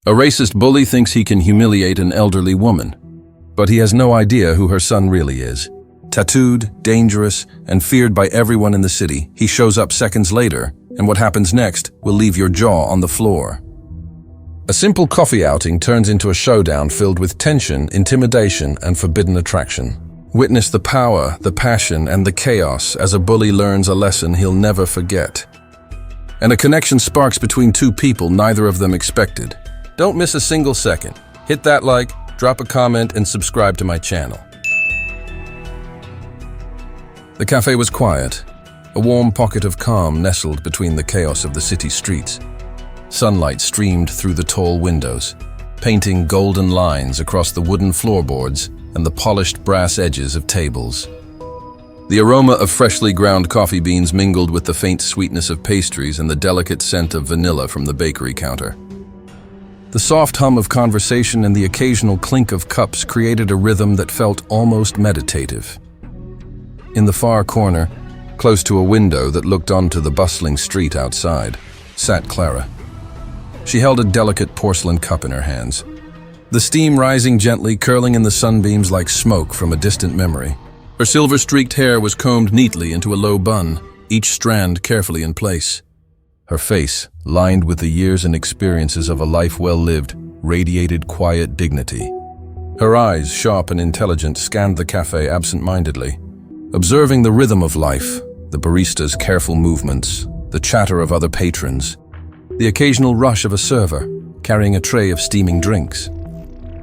A racist bully thinks he can humiliate an elderly woman, but he has no idea who her son really is. Tattooed, dangerous, and feared by everyone in the city, he shows up seconds later, and what happens next will leave your jaw on the floor. A simple coffee outing turns into a showdown filled with tension, intimidation, and forbidden attraction. Witness the power, the passion, and the chaos as a bully learns a lesson he'll never forget. And a connection sparks between two people neither of them expected. Don't miss a single second. Hit that like, drop a comment, and subscribe to my channel. The cafe was quiet, a warm pocket of calm nestled between the chaos of the city streets. Sunlight streamed through the tall windows, painting golden lines across the wooden floorboards and the polished brass edges of tables. The aroma of freshly ground coffee beans mingled with the faint sweetness of pastries and the delicate scent of vanilla from the bakery counter. The soft hum of conversation and the occasional clink of cups created a rhythm that felt almost meditative. In the far corner, close to a window that looked onto the bustling street outside, sat Clara. She held a delicate porcelain cup in her hands, the steam rising gently, curling in the sunbeams like smoke from a distant memory. Her silver-streaked hair was combed neatly into a low bun, each strand carefully in place. Her face, lined with the years and experiences of a life well lived, radiated quiet dignity. Her eyes, sharp and intelligent, scanned the cafe absent-mindedly, observing the rhythm of life, the barista's careful movements, the chatter of other patrons, the occasional rush of a server carrying a tray of steaming drinks.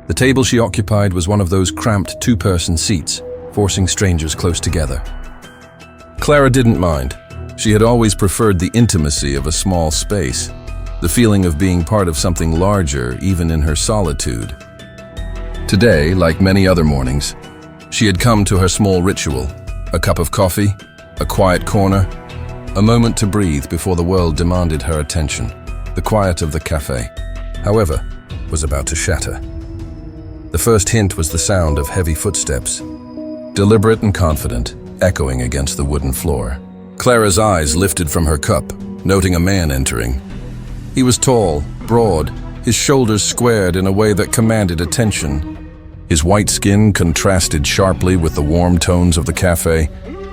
The table she occupied was one of those cramped two-person seats, forcing strangers close together. Clara didn't mind. She had always preferred the intimacy of a small space, the feeling of being part of something larger even in her solitude. Today, like many other mornings, she had come to her small ritual, a cup of coffee, a quiet corner, a moment to breathe before the world demanded her attention. The quiet of the cafe, however, was about to shatter. The first hint was the sound of heavy footsteps, deliberate and confident, echoing against the wooden floor. Clara's eyes lifted from her cup, noting a man entering. He was tall, broad, his shoulders squared in a way that commanded attention. His white skin contrasted sharply with the warm tones of the cafe,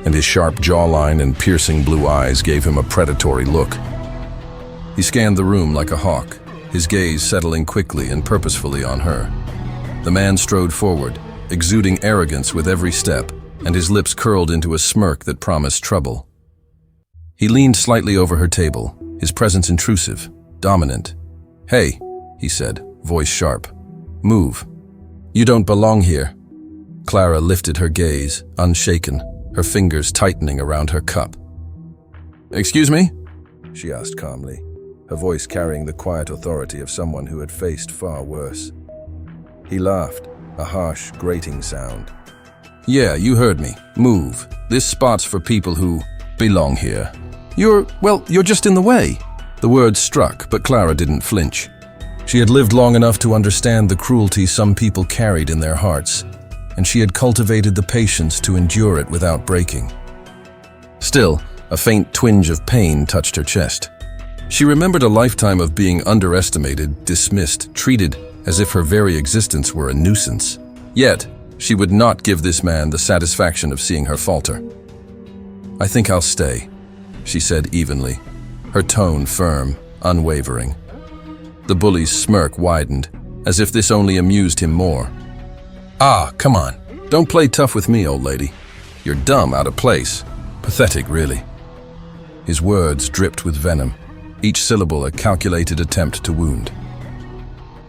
and his sharp jawline and piercing blue eyes gave him a predatory look. He scanned the room like a hawk, his gaze settling quickly and purposefully on her. The man strode forward, exuding arrogance with every step, and his lips curled into a smirk that promised trouble. He leaned slightly over her table, his presence intrusive, dominant. "Hey," he said, voice sharp. "Move. You don't belong here." Clara lifted her gaze, unshaken, her fingers tightening around her cup. "Excuse me?" she asked calmly, her voice carrying the quiet authority of someone who had faced far worse. He laughed, a harsh, grating sound. "Yeah, you heard me. Move. This spot's for people who belong here." You're just in the way." The words struck, but Clara didn't flinch. She had lived long enough to understand the cruelty some people carried in their hearts, and she had cultivated the patience to endure it without breaking. Still, a faint twinge of pain touched her chest. She remembered a lifetime of being underestimated, dismissed, treated as if her very existence were a nuisance. Yet, she would not give this man the satisfaction of seeing her falter. "I think I'll stay," she said evenly, her tone firm, unwavering. The bully's smirk widened, as if this only amused him more. "Ah, come on. Don't play tough with me, old lady. You're dumb, out of place. Pathetic, really." His words dripped with venom, each syllable a calculated attempt to wound.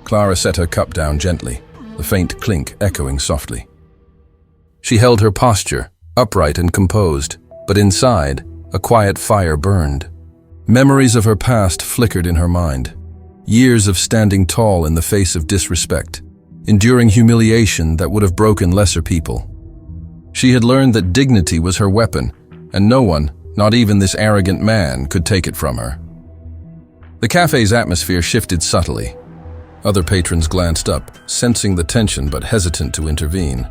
Clara set her cup down gently, the faint clink echoing softly. She held her posture, upright and composed, but inside, a quiet fire burned. Memories of her past flickered in her mind. Years of standing tall in the face of disrespect, enduring humiliation that would have broken lesser people. She had learned that dignity was her weapon, and no one, not even this arrogant man, could take it from her. The cafe's atmosphere shifted subtly. Other patrons glanced up, sensing the tension but hesitant to intervene.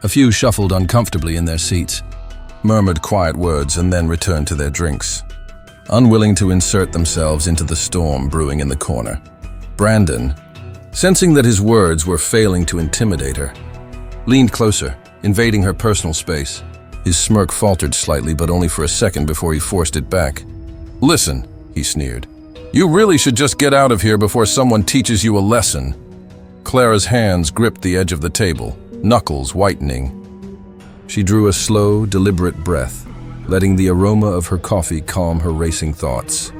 A few shuffled uncomfortably in their seats, murmured quiet words, and then returned to their drinks, unwilling to insert themselves into the storm brewing in the corner. Brandon, sensing that his words were failing to intimidate her, leaned closer, invading her personal space. His smirk faltered slightly, but only for a second before he forced it back. "Listen," he sneered. "You really should just get out of here before someone teaches you a lesson." Clara's hands gripped the edge of the table, knuckles whitening. She drew a slow, deliberate breath, letting the aroma of her coffee calm her racing thoughts.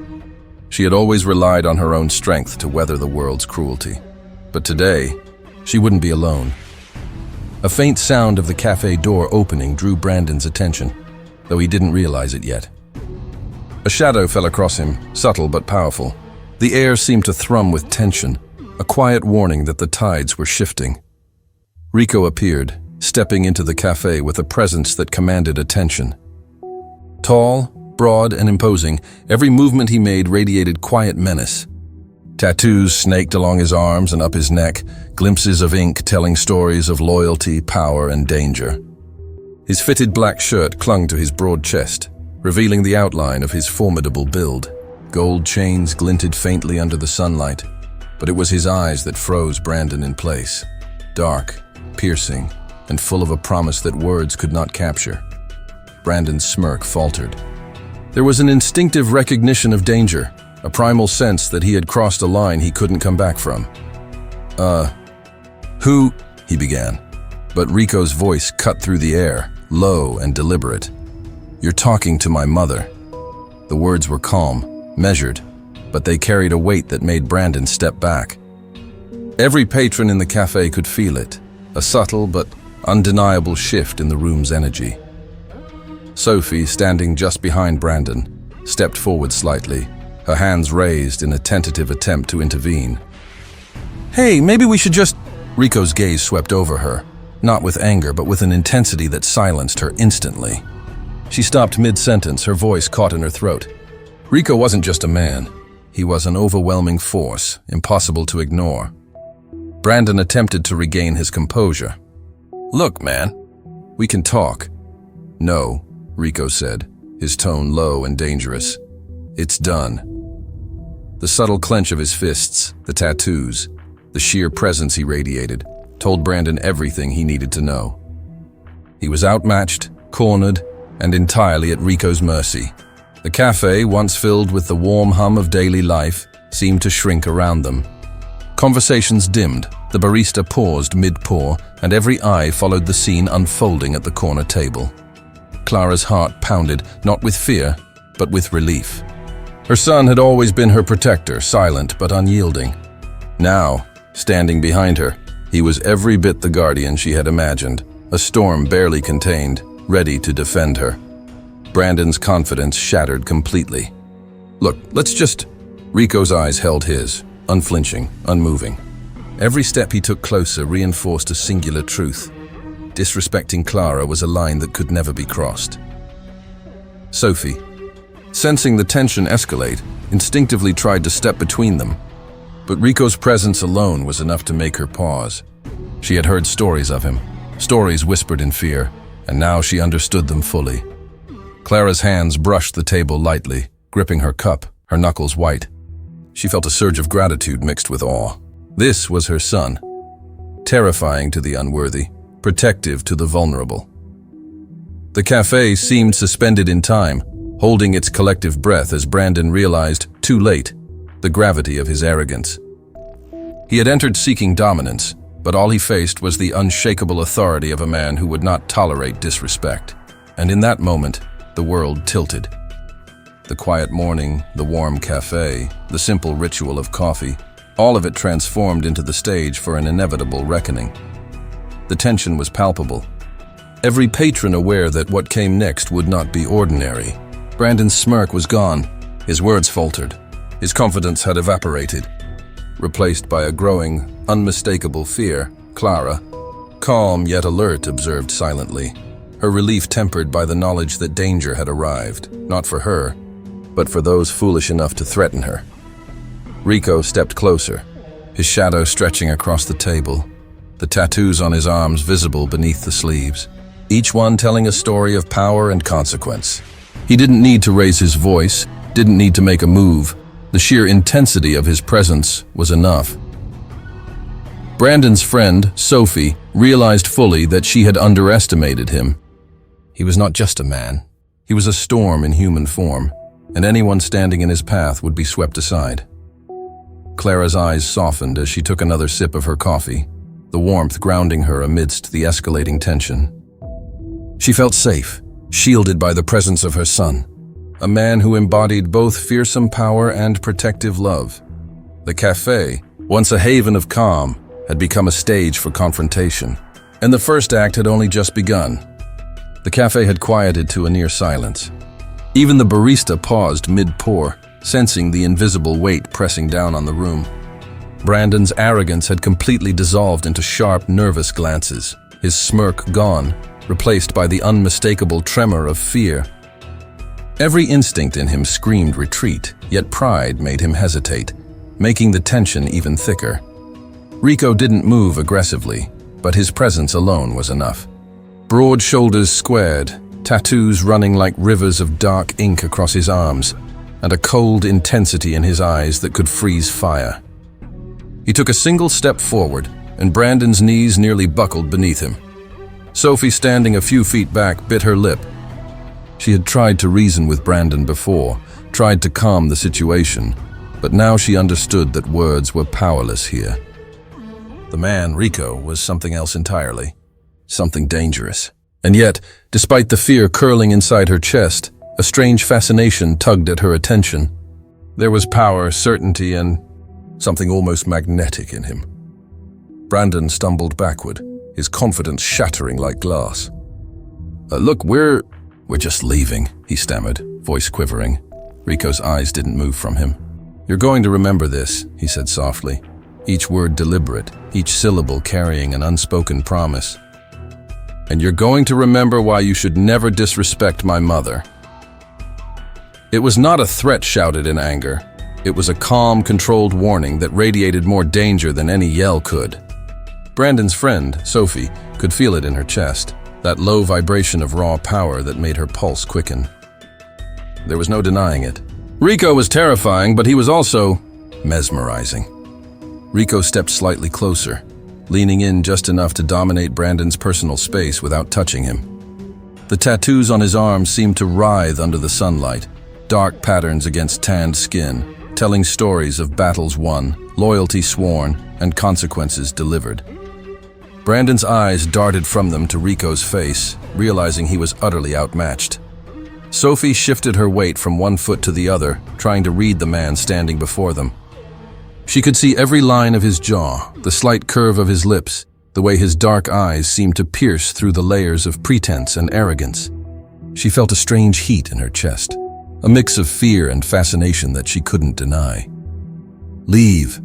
She had always relied on her own strength to weather the world's cruelty. But today, she wouldn't be alone. A faint sound of the cafe door opening drew Brandon's attention, though he didn't realize it yet. A shadow fell across him, subtle but powerful. The air seemed to thrum with tension, a quiet warning that the tides were shifting. Rico appeared, stepping into the cafe with a presence that commanded attention. Tall, broad, and imposing, every movement he made radiated quiet menace. Tattoos snaked along his arms and up his neck, glimpses of ink telling stories of loyalty, power, and danger. His fitted black shirt clung to his broad chest, revealing the outline of his formidable build. Gold chains glinted faintly under the sunlight, but it was his eyes that froze Brandon in place. Dark, piercing, and full of a promise that words could not capture. Brandon's smirk faltered. There was an instinctive recognition of danger, a primal sense that he had crossed a line he couldn't come back from. Who?" he began, but Rico's voice cut through the air, low and deliberate. "You're talking to my mother." The words were calm, measured, but they carried a weight that made Brandon step back. Every patron in the cafe could feel it, a subtle but undeniable shift in the room's energy. Sophie, standing just behind Brandon, stepped forward slightly, her hands raised in a tentative attempt to intervene. "Hey, maybe we should just—" Rico's gaze swept over her, not with anger but with an intensity that silenced her instantly. She stopped mid-sentence, her voice caught in her throat. Rico wasn't just a man. He was an overwhelming force, impossible to ignore. Brandon attempted to regain his composure. "Look, man, we can talk." "No," Rico said, his tone low and dangerous. "It's done." The subtle clench of his fists, the tattoos, the sheer presence he radiated, told Brandon everything he needed to know. He was outmatched, cornered, and entirely at Rico's mercy. The cafe, once filled with the warm hum of daily life, seemed to shrink around them. Conversations dimmed, the barista paused mid-pour, and every eye followed the scene unfolding at the corner table. Clara's heart pounded, not with fear, but with relief. Her son had always been her protector, silent but unyielding. Now, standing behind her, he was every bit the guardian she had imagined, a storm barely contained, ready to defend her. Brandon's confidence shattered completely. "Look, let's just—" Rico's eyes held his, unflinching, unmoving. Every step he took closer reinforced a singular truth. Disrespecting Clara was a line that could never be crossed. Sophie, sensing the tension escalate, instinctively tried to step between them. But Rico's presence alone was enough to make her pause. She had heard stories of him, stories whispered in fear, and now she understood them fully. Clara's hands brushed the table lightly, gripping her cup, her knuckles white. She felt a surge of gratitude mixed with awe. This was her son, terrifying to the unworthy, protective to the vulnerable. The cafe seemed suspended in time, holding its collective breath as Brandon realized, too late, the gravity of his arrogance. He had entered seeking dominance, but all he faced was the unshakable authority of a man who would not tolerate disrespect. And in that moment, the world tilted. The quiet morning, the warm cafe, the simple ritual of coffee, all of it transformed into the stage for an inevitable reckoning. The tension was palpable. Every patron aware that what came next would not be ordinary. Brandon's smirk was gone. His words faltered. His confidence had evaporated, replaced by a growing, unmistakable fear. Clara, calm yet alert, observed silently, her relief tempered by the knowledge that danger had arrived, not for her, but for those foolish enough to threaten her. Rico stepped closer, his shadow stretching across the table, the tattoos on his arms visible beneath the sleeves, each one telling a story of power and consequence. He didn't need to raise his voice, didn't need to make a move. The sheer intensity of his presence was enough. Brandon's friend, Sophie, realized fully that she had underestimated him. He was not just a man. He was a storm in human form, and anyone standing in his path would be swept aside. Clara's eyes softened as she took another sip of her coffee, the warmth grounding her amidst the escalating tension. She felt safe, shielded by the presence of her son, a man who embodied both fearsome power and protective love. The café, once a haven of calm, had become a stage for confrontation, and the first act had only just begun. The café had quieted to a near silence. Even the barista paused mid-pour, sensing the invisible weight pressing down on the room. Brandon's arrogance had completely dissolved into sharp, nervous glances, his smirk gone, replaced by the unmistakable tremor of fear. Every instinct in him screamed retreat, yet pride made him hesitate, making the tension even thicker. Rico didn't move aggressively, but his presence alone was enough. Broad shoulders squared, tattoos running like rivers of dark ink across his arms, and a cold intensity in his eyes that could freeze fire. He took a single step forward, and Brandon's knees nearly buckled beneath him. Sophie, standing a few feet back, bit her lip. She had tried to reason with Brandon before, tried to calm the situation, but now she understood that words were powerless here. The man, Rico, was something else entirely, something dangerous. And yet, despite the fear curling inside her chest, a strange fascination tugged at her attention. There was power, certainty, and something almost magnetic in him. Brandon stumbled backward, his confidence shattering like glass. Look, we're just leaving, he stammered, voice quivering. Rico's eyes didn't move from him. You're going to remember this, he said softly, each word deliberate, each syllable carrying an unspoken promise. And you're going to remember why you should never disrespect my mother. It was not a threat shouted in anger. It was a calm, controlled warning that radiated more danger than any yell could. Brandon's friend, Sophie, could feel it in her chest, that low vibration of raw power that made her pulse quicken. There was no denying it. Rico was terrifying, but he was also mesmerizing. Rico stepped slightly closer, leaning in just enough to dominate Brandon's personal space without touching him. The tattoos on his arms seemed to writhe under the sunlight, dark patterns against tanned skin, telling stories of battles won, loyalty sworn, and consequences delivered. Brandon's eyes darted from them to Rico's face, realizing he was utterly outmatched. Sophie shifted her weight from one foot to the other, trying to read the man standing before them. She could see every line of his jaw, the slight curve of his lips, the way his dark eyes seemed to pierce through the layers of pretense and arrogance. She felt a strange heat in her chest, a mix of fear and fascination that she couldn't deny. "Leave,"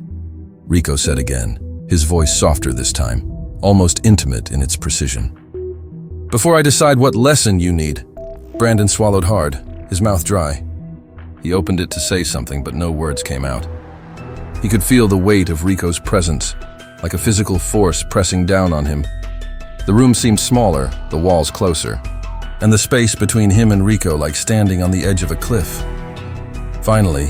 Rico said again, his voice softer this time, almost intimate in its precision. "Before I decide what lesson you need." Brandon swallowed hard, his mouth dry. He opened it to say something, but no words came out. He could feel the weight of Rico's presence, like a physical force pressing down on him. The room seemed smaller, the walls closer, and the space between him and Rico like standing on the edge of a cliff. Finally,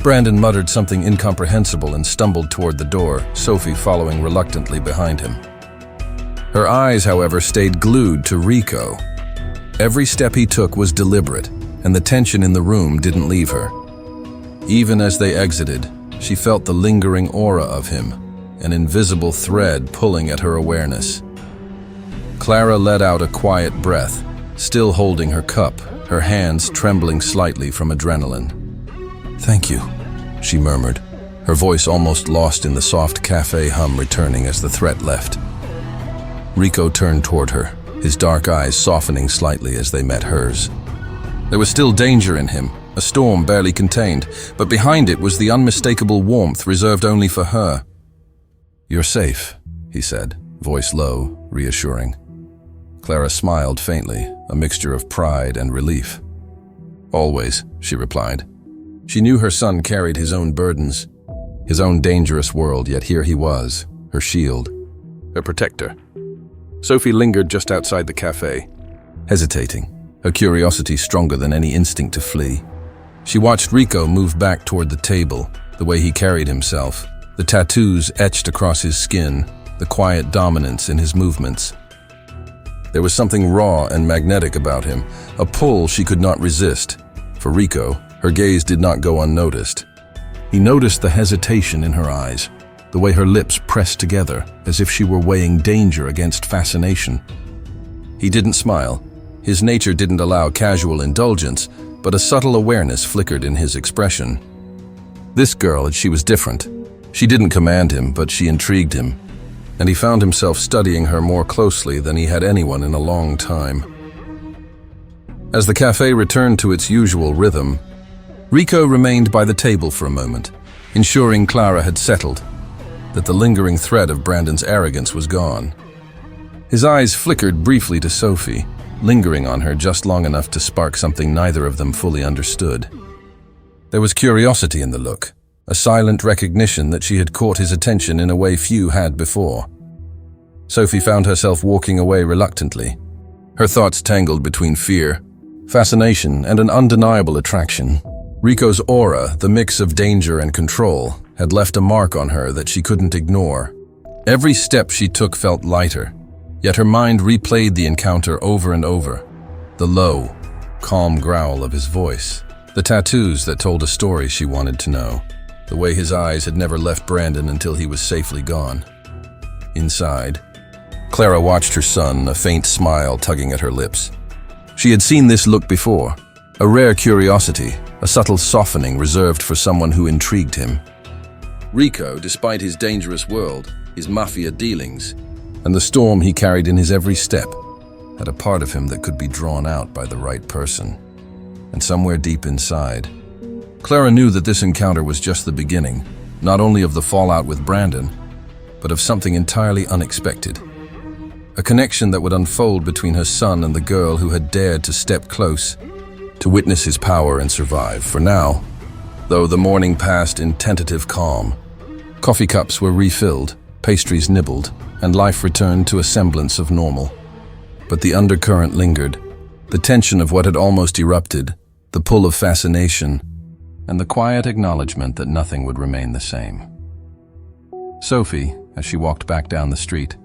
Brandon muttered something incomprehensible and stumbled toward the door, Sophie following reluctantly behind him. Her eyes, however, stayed glued to Rico. Every step he took was deliberate, and the tension in the room didn't leave her. Even as they exited, she felt the lingering aura of him, an invisible thread pulling at her awareness. Clara let out a quiet breath, still holding her cup, her hands trembling slightly from adrenaline. "Thank you," she murmured, her voice almost lost in the soft cafe hum returning as the threat left. Rico turned toward her, his dark eyes softening slightly as they met hers. There was still danger in him, a storm barely contained, but behind it was the unmistakable warmth reserved only for her. "You're safe," he said, voice low, reassuring. Clara smiled faintly, a mixture of pride and relief. "Always," she replied. She knew her son carried his own burdens, his own dangerous world, yet here he was, her shield, her protector. Sophie lingered just outside the cafe, hesitating, her curiosity stronger than any instinct to flee. She watched Rico move back toward the table, the way he carried himself, the tattoos etched across his skin, the quiet dominance in his movements. There was something raw and magnetic about him, a pull she could not resist. For Rico, her gaze did not go unnoticed. He noticed the hesitation in her eyes, the way her lips pressed together, as if she were weighing danger against fascination. He didn't smile. His nature didn't allow casual indulgence, but a subtle awareness flickered in his expression. This girl, she was different. She didn't command him, but she intrigued him, and he found himself studying her more closely than he had anyone in a long time. As the cafe returned to its usual rhythm, Rico remained by the table for a moment, ensuring Clara had settled, that the lingering thread of Brandon's arrogance was gone. His eyes flickered briefly to Sophie, lingering on her just long enough to spark something neither of them fully understood. There was curiosity in the look, a silent recognition that she had caught his attention in a way few had before. Sophie found herself walking away reluctantly, her thoughts tangled between fear, fascination, and an undeniable attraction. Rico's aura, the mix of danger and control, had left a mark on her that she couldn't ignore. Every step she took felt lighter, yet her mind replayed the encounter over and over. The low, calm growl of his voice, the tattoos that told a story she wanted to know, the way his eyes had never left Brandon until he was safely gone. Inside, Clara watched her son, a faint smile tugging at her lips. She had seen this look before, a rare curiosity, a subtle softening reserved for someone who intrigued him. Rico, despite his dangerous world, his Mafia dealings, and the storm he carried in his every step, had a part of him that could be drawn out by the right person. And somewhere deep inside, Clara knew that this encounter was just the beginning, not only of the fallout with Brandon, but of something entirely unexpected. A connection that would unfold between her son and the girl who had dared to step close, to witness his power and survive. For now, though the morning passed in tentative calm, coffee cups were refilled, pastries nibbled, and life returned to a semblance of normal. But the undercurrent lingered, the tension of what had almost erupted, the pull of fascination, and the quiet acknowledgement that nothing would remain the same. Sophie, as she walked back down the street,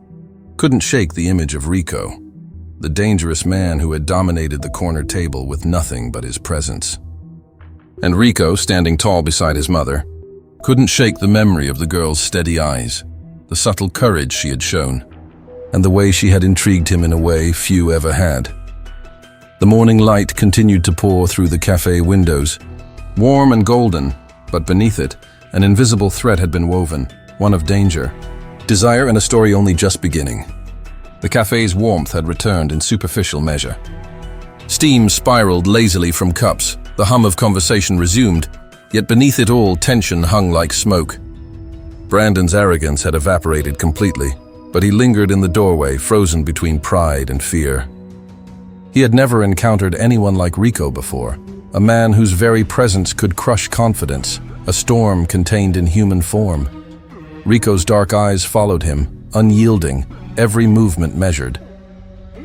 couldn't shake the image of Rico, the dangerous man who had dominated the corner table with nothing but his presence. And Rico, standing tall beside his mother, couldn't shake the memory of the girl's steady eyes, the subtle courage she had shown, and the way she had intrigued him in a way few ever had. The morning light continued to pour through the cafe windows, warm and golden, but beneath it, an invisible thread had been woven, one of danger, desire, and a story only just beginning. The cafe's warmth had returned in superficial measure. Steam spiraled lazily from cups, the hum of conversation resumed, yet beneath it all tension hung like smoke. Brandon's arrogance had evaporated completely, but he lingered in the doorway, frozen between pride and fear. He had never encountered anyone like Rico before, a man whose very presence could crush confidence, a storm contained in human form. Rico's dark eyes followed him, unyielding, every movement measured.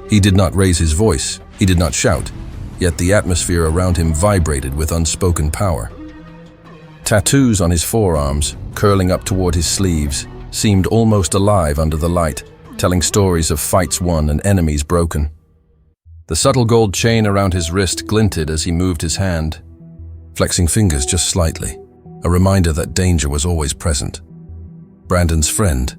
He did not raise his voice, he did not shout, yet the atmosphere around him vibrated with unspoken power. Tattoos on his forearms, curling up toward his sleeves, seemed almost alive under the light, telling stories of fights won and enemies broken. The subtle gold chain around his wrist glinted as he moved his hand, flexing fingers just slightly, a reminder that danger was always present. Brandon's friend.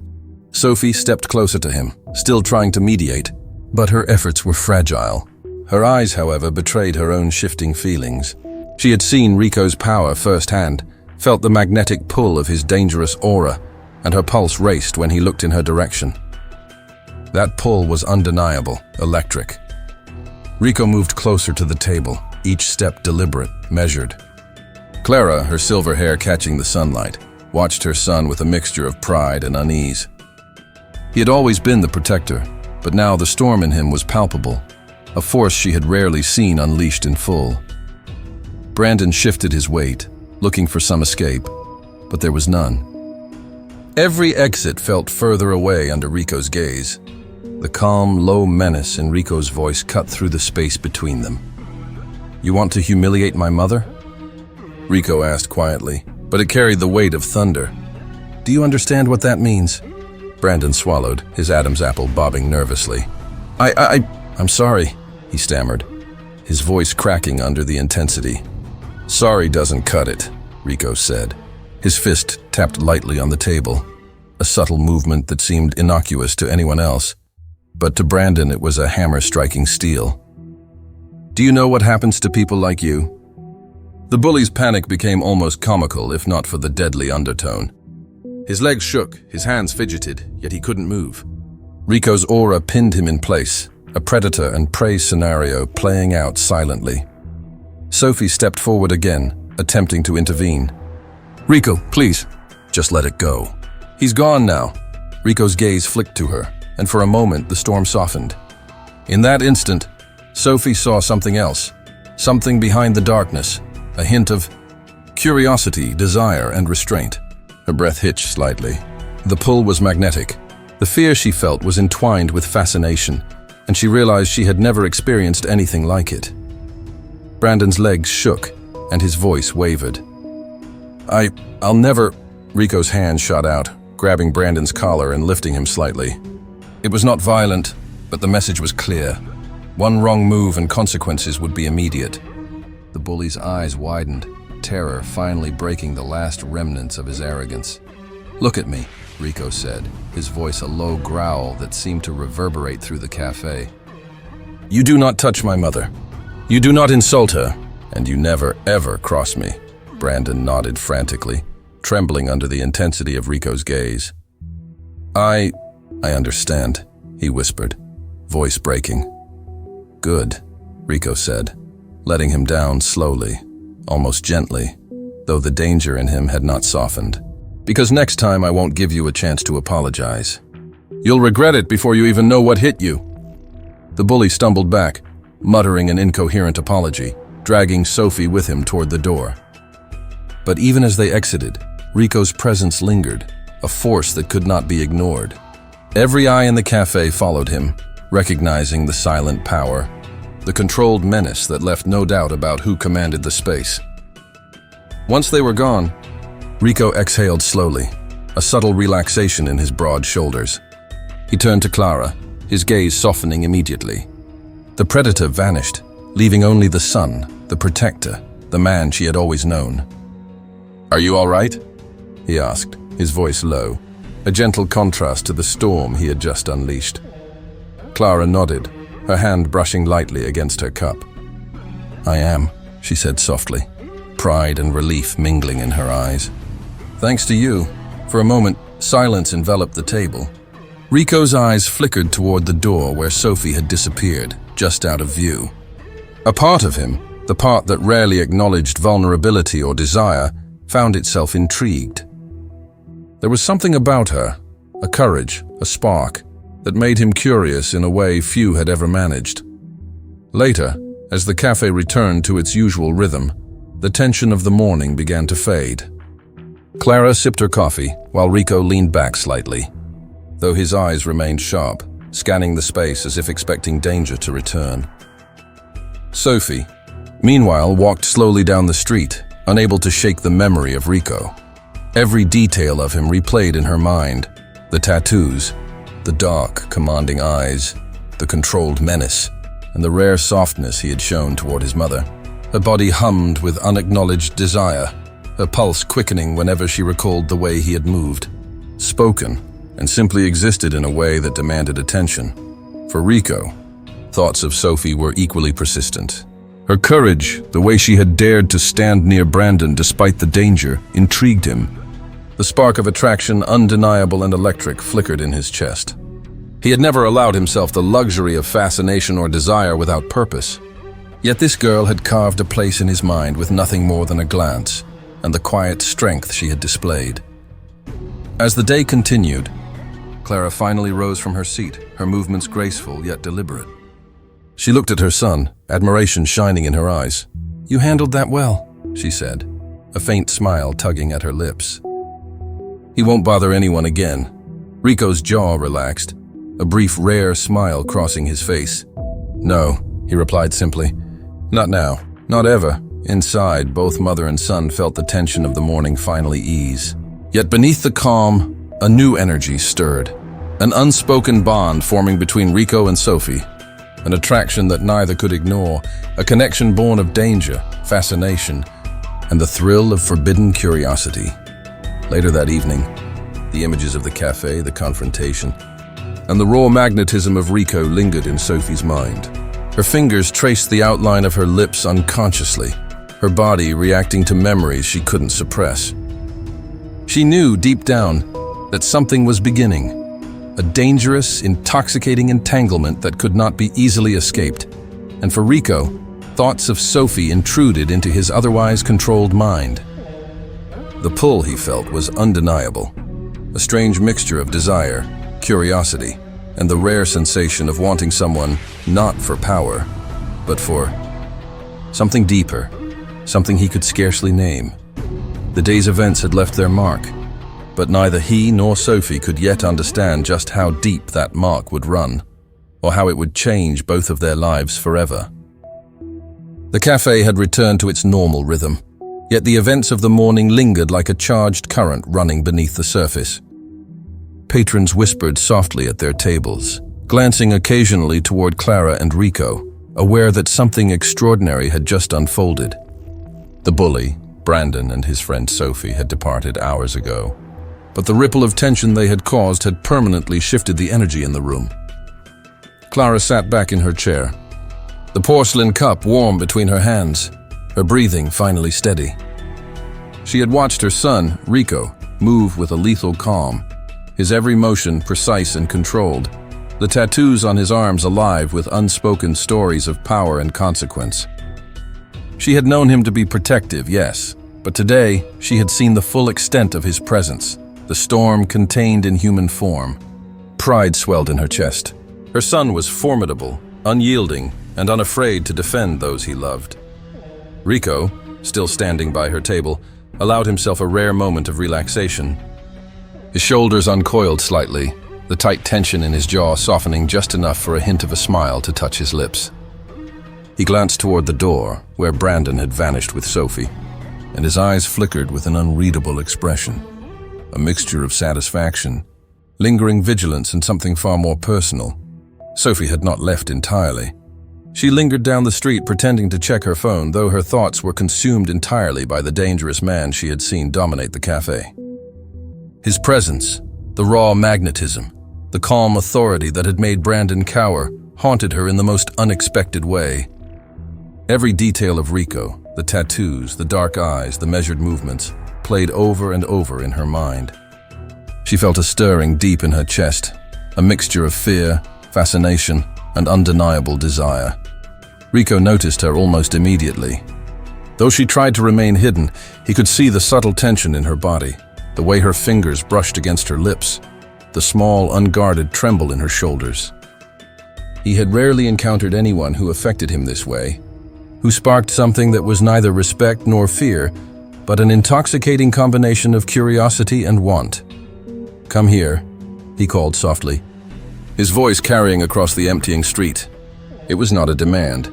Sophie stepped closer to him, still trying to mediate, but her efforts were fragile. Her eyes, however, betrayed her own shifting feelings. She had seen Rico's power firsthand, felt the magnetic pull of his dangerous aura, and her pulse raced when he looked in her direction. That pull was undeniable, electric. Rico moved closer to the table, each step deliberate, measured. Clara, her silver hair catching the sunlight, watched her son with a mixture of pride and unease. He had always been the protector, but now the storm in him was palpable, a force she had rarely seen unleashed in full. Brandon shifted his weight, looking for some escape, but there was none. Every exit felt further away under Rico's gaze. The calm, low menace in Rico's voice cut through the space between them. "You want to humiliate my mother?" Rico asked quietly, but it carried the weight of thunder. Do you understand what that means? Brandon swallowed, his Adam's apple bobbing nervously. I'm sorry, he stammered, his voice cracking under the intensity. Sorry doesn't cut it, Rico said. His fist tapped lightly on the table, a subtle movement that seemed innocuous to anyone else, but to Brandon it was a hammer striking steel. Do you know what happens to people like you? The bully's panic became almost comical, if not for the deadly undertone. His legs shook, his hands fidgeted, yet he couldn't move. Rico's aura pinned him in place, a predator and prey scenario playing out silently. Sophie stepped forward again, attempting to intervene. Rico, please, just let it go. He's gone now. Rico's gaze flicked to her, and for a moment the storm softened. In that instant, Sophie saw something else, something behind the darkness, a hint of curiosity, desire, and restraint. Her breath hitched slightly. The pull was magnetic. The fear she felt was entwined with fascination, and she realized she had never experienced anything like it. Brandon's legs shook, and his voice wavered. I'll never... Rico's hand shot out, grabbing Brandon's collar and lifting him slightly. It was not violent, but the message was clear. One wrong move and consequences would be immediate. The bully's eyes widened, terror finally breaking the last remnants of his arrogance. Look at me, Rico said, his voice a low growl that seemed to reverberate through the cafe. You do not touch my mother. You do not insult her, and you never, ever cross me. Brandon nodded frantically, trembling under the intensity of Rico's gaze. I understand, he whispered, voice breaking. Good, Rico said, letting him down slowly, almost gently, though the danger in him had not softened. Because next time I won't give you a chance to apologize. You'll regret it before you even know what hit you. The bully stumbled back, muttering an incoherent apology, dragging Sophie with him toward the door. But even as they exited, Rico's presence lingered, a force that could not be ignored. Every eye in the cafe followed him, recognizing the silent power, the controlled menace that left no doubt about who commanded the space. Once they were gone, Rico exhaled slowly, a subtle relaxation in his broad shoulders. He turned to Clara, his gaze softening immediately. The predator vanished, leaving only the son, the protector, the man she had always known. Are you all right? He asked, his voice low, a gentle contrast to the storm he had just unleashed. Clara nodded, her hand brushing lightly against her cup. I am, she said softly, pride and relief mingling in her eyes. Thanks to you. For a moment, silence enveloped the table. Rico's eyes flickered toward the door where Sophie had disappeared, just out of view. A part of him, the part that rarely acknowledged vulnerability or desire, found itself intrigued. There was something about her, a courage, a spark, that made him curious in a way few had ever managed. Later, as the cafe returned to its usual rhythm, the tension of the morning began to fade. Clara sipped her coffee while Rico leaned back slightly, though his eyes remained sharp, scanning the space as if expecting danger to return. Sophie, meanwhile, walked slowly down the street, unable to shake the memory of Rico. Every detail of him replayed in her mind, the tattoos, the dark, commanding eyes, the controlled menace, and the rare softness he had shown toward his mother. Her body hummed with unacknowledged desire, her pulse quickening whenever she recalled the way he had moved, spoken, and simply existed in a way that demanded attention. For Rico, thoughts of Sophie were equally persistent. Her courage, the way she had dared to stand near Brandon despite the danger, intrigued him. The spark of attraction, undeniable and electric, flickered in his chest. He had never allowed himself the luxury of fascination or desire without purpose. Yet this girl had carved a place in his mind with nothing more than a glance, and the quiet strength she had displayed. As the day continued, Clara finally rose from her seat, her movements graceful yet deliberate. She looked at her son, admiration shining in her eyes. "You handled that well," she said, a faint smile tugging at her lips. He won't bother anyone again. Rico's jaw relaxed, a brief rare smile crossing his face. "No," he replied simply. "Not now, not ever, Inside, both mother and son felt the tension of the morning finally ease. Yet beneath the calm, a new energy stirred. An unspoken bond forming between Rico and Sophie. An attraction that neither could ignore, a connection born of danger, fascination, and the thrill of forbidden curiosity. Later that evening, the images of the cafe, the confrontation, and the raw magnetism of Rico lingered in Sophie's mind. Her fingers traced the outline of her lips unconsciously, her body reacting to memories she couldn't suppress. She knew deep down that something was beginning, a dangerous, intoxicating entanglement that could not be easily escaped. And for Rico, thoughts of Sophie intruded into his otherwise controlled mind. The pull he felt was undeniable, a strange mixture of desire, curiosity, and the rare sensation of wanting someone not for power, but for something deeper, something he could scarcely name. The day's events had left their mark, but neither he nor Sophie could yet understand just how deep that mark would run, or how it would change both of their lives forever. The cafe had returned to its normal rhythm, yet the events of the morning lingered like a charged current running beneath the surface. Patrons whispered softly at their tables, glancing occasionally toward Clara and Rico, aware that something extraordinary had just unfolded. The bully, Brandon, and his friend Sophie had departed hours ago, but the ripple of tension they had caused had permanently shifted the energy in the room. Clara sat back in her chair, the porcelain cup warm between her hands, her breathing finally steady. She had watched her son, Rico, move with a lethal calm, his every motion precise and controlled, the tattoos on his arms alive with unspoken stories of power and consequence. She had known him to be protective, yes, but today she had seen the full extent of his presence, the storm contained in human form. Pride swelled in her chest. Her son was formidable, unyielding, and unafraid to defend those he loved. Rico, still standing by her table, allowed himself a rare moment of relaxation. His shoulders uncoiled slightly, the tight tension in his jaw softening just enough for a hint of a smile to touch his lips. He glanced toward the door, where Brandon had vanished with Sophie, and his eyes flickered with an unreadable expression, a mixture of satisfaction, lingering vigilance, and something far more personal. Sophie had not left entirely. She lingered down the street pretending to check her phone, though her thoughts were consumed entirely by the dangerous man she had seen dominate the cafe. His presence, the raw magnetism, the calm authority that had made Brandon cower, haunted her in the most unexpected way. Every detail of Rico, the tattoos, the dark eyes, the measured movements, played over and over in her mind. She felt a stirring deep in her chest, a mixture of fear, fascination, and undeniable desire. Rico noticed her almost immediately. Though she tried to remain hidden, he could see the subtle tension in her body, the way her fingers brushed against her lips, the small, unguarded tremble in her shoulders. He had rarely encountered anyone who affected him this way, who sparked something that was neither respect nor fear, but an intoxicating combination of curiosity and want. "Come here," he called softly, his voice carrying across the emptying street. It was not a demand.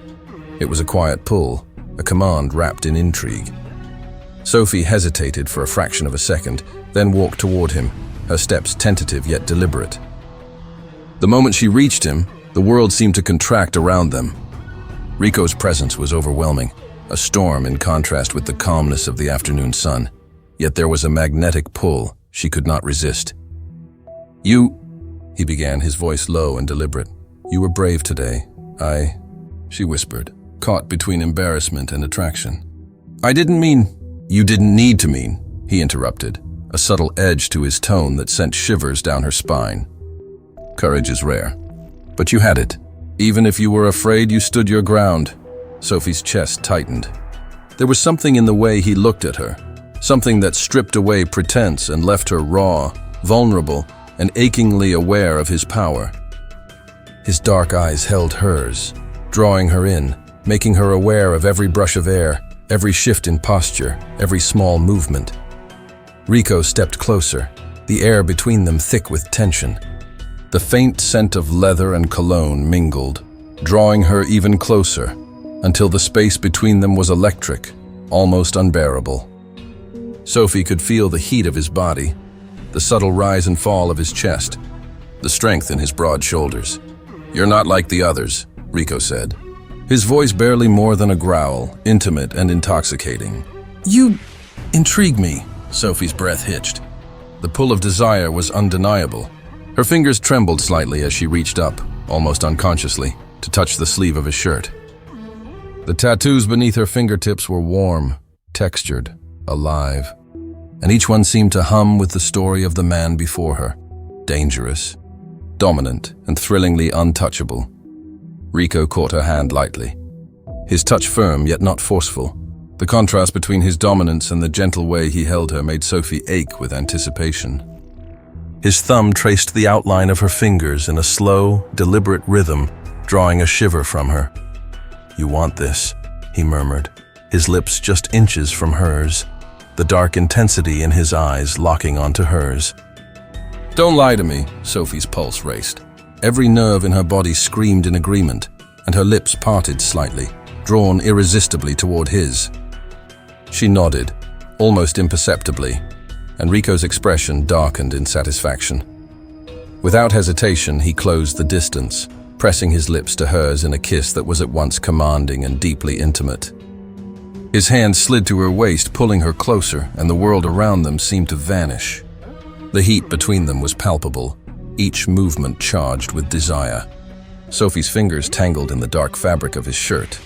It was a quiet pull, a command wrapped in intrigue. Sophie hesitated for a fraction of a second, then walked toward him, her steps tentative yet deliberate. The moment she reached him, the world seemed to contract around them. Rico's presence was overwhelming, a storm in contrast with the calmness of the afternoon sun. Yet there was a magnetic pull she could not resist. "You," he began, his voice low and deliberate. "You were brave today. She whispered, caught between embarrassment and attraction. "I didn't mean—" "You didn't need to mean," he interrupted, a subtle edge to his tone that sent shivers down her spine. "Courage is rare. But you had it. Even if you were afraid, you stood your ground." Sophie's chest tightened. There was something in the way he looked at her, something that stripped away pretense and left her raw, vulnerable, and achingly aware of his power. His dark eyes held hers, drawing her in, making her aware of every brush of air, every shift in posture, every small movement. Rico stepped closer, the air between them thick with tension. The faint scent of leather and cologne mingled, drawing her even closer, until the space between them was electric, almost unbearable. Sophie could feel the heat of his body, the subtle rise and fall of his chest, the strength in his broad shoulders. "You're not like the others," Rico said, his voice barely more than a growl, intimate and intoxicating. "You intrigue me," Sophie's breath hitched. The pull of desire was undeniable. Her fingers trembled slightly as she reached up, almost unconsciously, to touch the sleeve of his shirt. The tattoos beneath her fingertips were warm, textured, alive, and each one seemed to hum with the story of the man before her, dangerous, dominant, and thrillingly untouchable. Rico caught her hand lightly, his touch firm yet not forceful. The contrast between his dominance and the gentle way he held her made Sophie ache with anticipation. His thumb traced the outline of her fingers in a slow, deliberate rhythm, drawing a shiver from her. "You want this," he murmured, his lips just inches from hers, the dark intensity in his eyes locking onto hers. "Don't lie to me," Sophie's pulse raced. Every nerve in her body screamed in agreement, and her lips parted slightly, drawn irresistibly toward his. She nodded, almost imperceptibly, and Rico's expression darkened in satisfaction. Without hesitation, he closed the distance, pressing his lips to hers in a kiss that was at once commanding and deeply intimate. His hand slid to her waist, pulling her closer, and the world around them seemed to vanish. The heat between them was palpable, each movement charged with desire. Sophie's fingers tangled in the dark fabric of his shirt,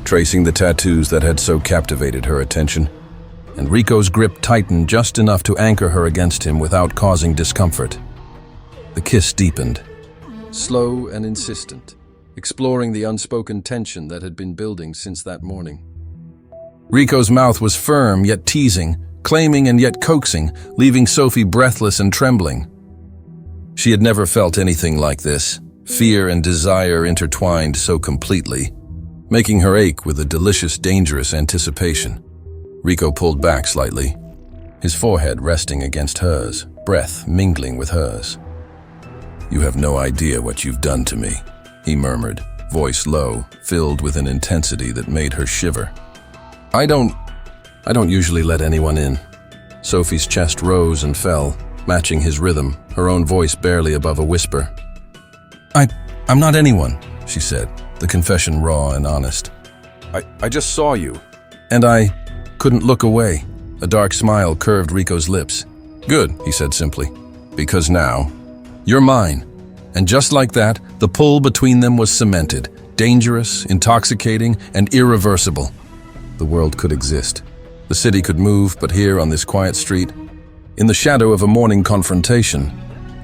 tracing the tattoos that had so captivated her attention, and Rico's grip tightened just enough to anchor her against him without causing discomfort. The kiss deepened, slow and insistent, exploring the unspoken tension that had been building since that morning. Rico's mouth was firm yet teasing, claiming and yet coaxing, leaving Sophie breathless and trembling. She had never felt anything like this, fear and desire intertwined so completely, making her ache with a delicious, dangerous anticipation. Rico pulled back slightly, his forehead resting against hers, breath mingling with hers. "You have no idea what you've done to me," he murmured, voice low, filled with an intensity that made her shiver. I don't usually let anyone in." Sophie's chest rose and fell, matching his rhythm, her own voice barely above a whisper. I'm not anyone," she said, the confession raw and honest. I just saw you. And I couldn't look away. A dark smile curved Rico's lips. "Good," he said simply, "because now, you're mine." And just like that, the pull between them was cemented, dangerous, intoxicating, and irreversible. The world could exist. The city could move, but here on this quiet street, in the shadow of a morning confrontation,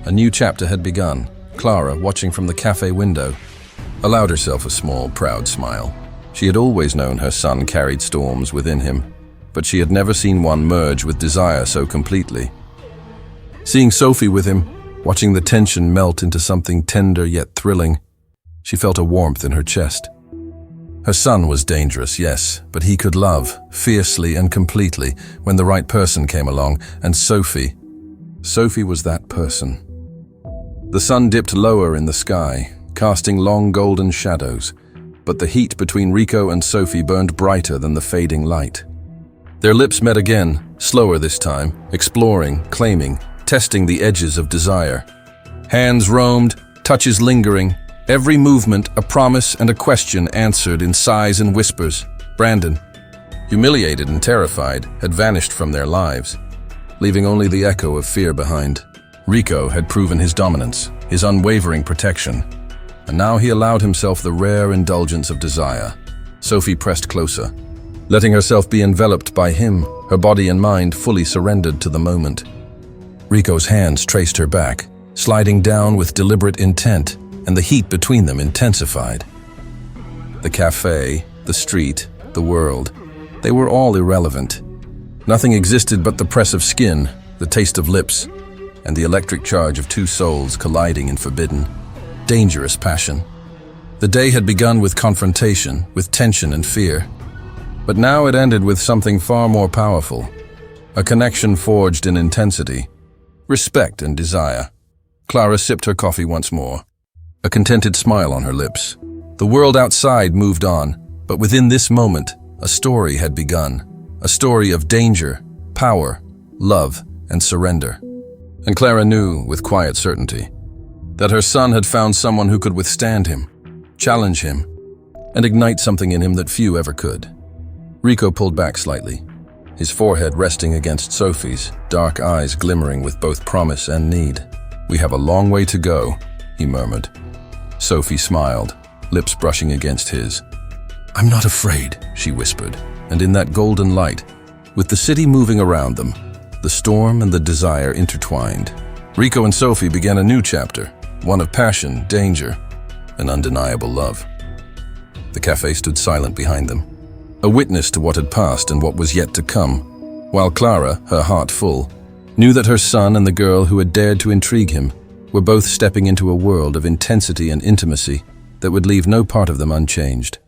a new chapter had begun. Clara, watching from the cafe window, allowed herself a small, proud smile. She had always known her son carried storms within him, but she had never seen one merge with desire so completely. Seeing Sophie with him, watching the tension melt into something tender yet thrilling, she felt a warmth in her chest. Her son was dangerous, yes, but he could love, fiercely and completely, when the right person came along, and Sophie was that person. The sun dipped lower in the sky, casting long golden shadows, but the heat between Rico and Sophie burned brighter than the fading light. Their lips met again, slower this time, exploring, claiming, testing the edges of desire. Hands roamed, touches lingering, every movement a promise and a question answered in sighs and whispers. Brandon, humiliated and terrified, had vanished from their lives, leaving only the echo of fear behind. Rico had proven his dominance, his unwavering protection, and now he allowed himself the rare indulgence of desire. Sophie pressed closer, letting herself be enveloped by him, her body and mind fully surrendered to the moment. Rico's hands traced her back, sliding down with deliberate intent, and the heat between them intensified. The cafe, the street, the world, they were all irrelevant. Nothing existed but the press of skin, the taste of lips, and the electric charge of two souls colliding in forbidden, dangerous passion. The day had begun with confrontation, with tension and fear. But now it ended with something far more powerful. A connection forged in intensity, respect and desire. Clara sipped her coffee once more, a contented smile on her lips. The world outside moved on, but within this moment, a story had begun. a story of danger, power, love, and surrender. And Clara knew, with quiet certainty, that her son had found someone who could withstand him, challenge him, and ignite something in him that few ever could. Rico pulled back slightly, his forehead resting against Sophie's, dark eyes glimmering with both promise and need. "We have a long way to go," he murmured. Sophie smiled, lips brushing against his. "I'm not afraid," she whispered, and in that golden light, with the city moving around them, the storm and the desire intertwined. Rico and Sophie began a new chapter, one of passion, danger, and undeniable love. The cafe stood silent behind them, a witness to what had passed and what was yet to come, while Clara, her heart full, knew that her son and the girl who had dared to intrigue him were both stepping into a world of intensity and intimacy that would leave no part of them unchanged.